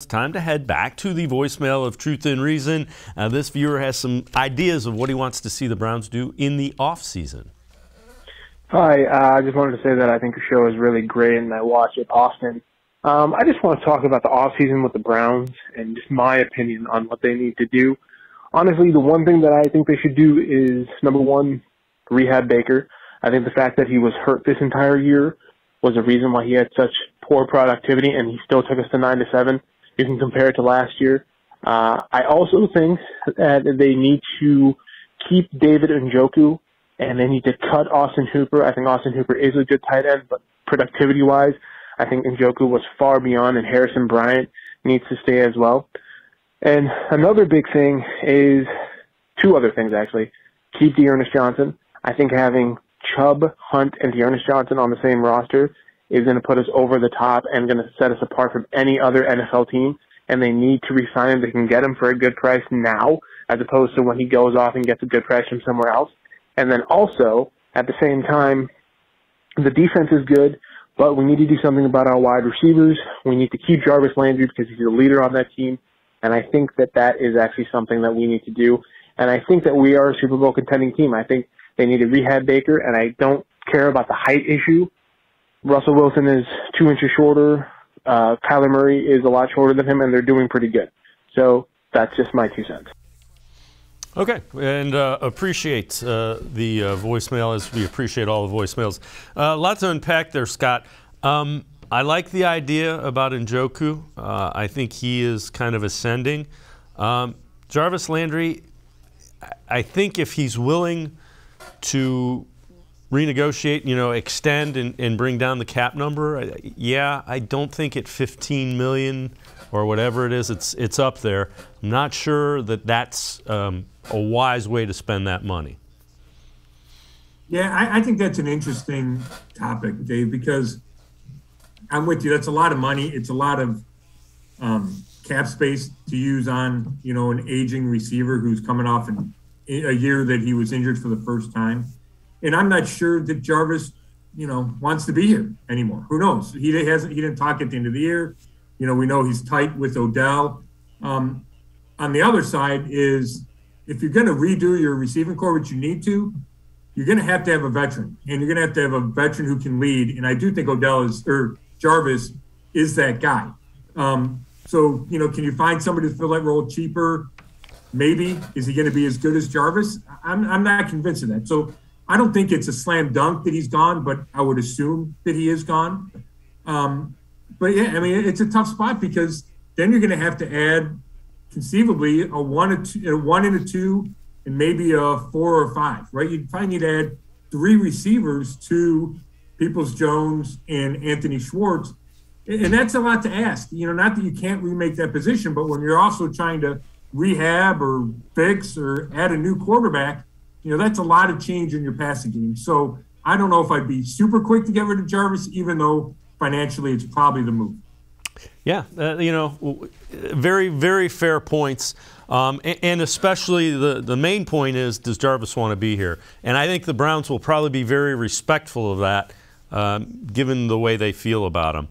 It's time to head back to the voicemail of Truth and Reason. This viewer has some ideas of what he wants to see the Browns do in the offseason. Hi, I just wanted to say that I think your show is really great and I watch it often. I just want to talk about the offseason with the Browns and just my opinion on what they need to do. Honestly, the one thing that I think they should do is, number one, rehab Baker. I think the fact that he was hurt this entire year was a reason why he had such poor productivity and he still took us to 9-7. You can compare it to last year. I also think that they need to keep David Njoku, and they need to cut Austin Hooper. I think Austin Hooper is a good tight end, but productivity-wise, I think Njoku was far beyond, and Harrison Bryant needs to stay as well. And another big thing is two other things, actually. Keep Dearness Johnson. I think having Chubb, Hunt, and Dearness Johnson on the same roster is going to put us over the top and going to set us apart from any other NFL team, and they need to re-sign him. They can get him for a good price now, as opposed to when he goes off and gets a good price from somewhere else. And then also, at the same time, the defense is good, but we need to do something about our wide receivers. We need to keep Jarvis Landry because he's the leader on that team, and I think that that is actually something that we need to do. And I think that we are a Super Bowl contending team. I think they need to rehab Baker, and I don't care about the height issue. Russell Wilson is 2 inches shorter. Kyler Murray is a lot shorter than him, and they're doing pretty good. So that's just my 2 cents. Okay, and appreciate the voicemail, as we appreciate all the voicemails. Lots to unpack there, Scott. I like the idea about Njoku. I think he is kind of ascending. Jarvis Landry, I think if he's willing to renegotiate, extend and bring down the cap number, yeah, I don't think at $15 million or whatever it is, it's up there. I'm not sure that that's a wise way to spend that money. Yeah, I think that's an interesting topic, Dave, because I'm with you. That's a lot of money. It's a lot of cap space to use on, an aging receiver who's coming off a year that he was injured for the first time. And I'm not sure that Jarvis, wants to be here anymore. Who knows? He didn't talk at the end of the year. We know he's tight with Odell. On the other side is, if you're going to redo your receiving core, which you need to, you're going to have a veteran, and you're going to have a veteran who can lead. And I do think Jarvis is that guy. So, can you find somebody to fill that role cheaper? Maybe. Is he going to be as good as Jarvis? I'm not convinced of that. So I don't think it's a slam dunk that he's gone, but I would assume that he is gone. But yeah, it's a tough spot because then you're going to have to add conceivably a 1 and a 2 and maybe a 4 or 5, right? You'd probably need to add 3 receivers to Peoples-Jones and Anthony Schwartz. And that's a lot to ask. Not that you can't remake that position, but when you're also trying to rehab or fix or add a new quarterback, that's a lot of change in your passing game. So I don't know if I'd be super quick to get rid of Jarvis, even though financially it's probably the move. Yeah, very, very fair points. And especially the main point is, does Jarvis want to be here? And I think the Browns will probably be very respectful of that, given the way they feel about him.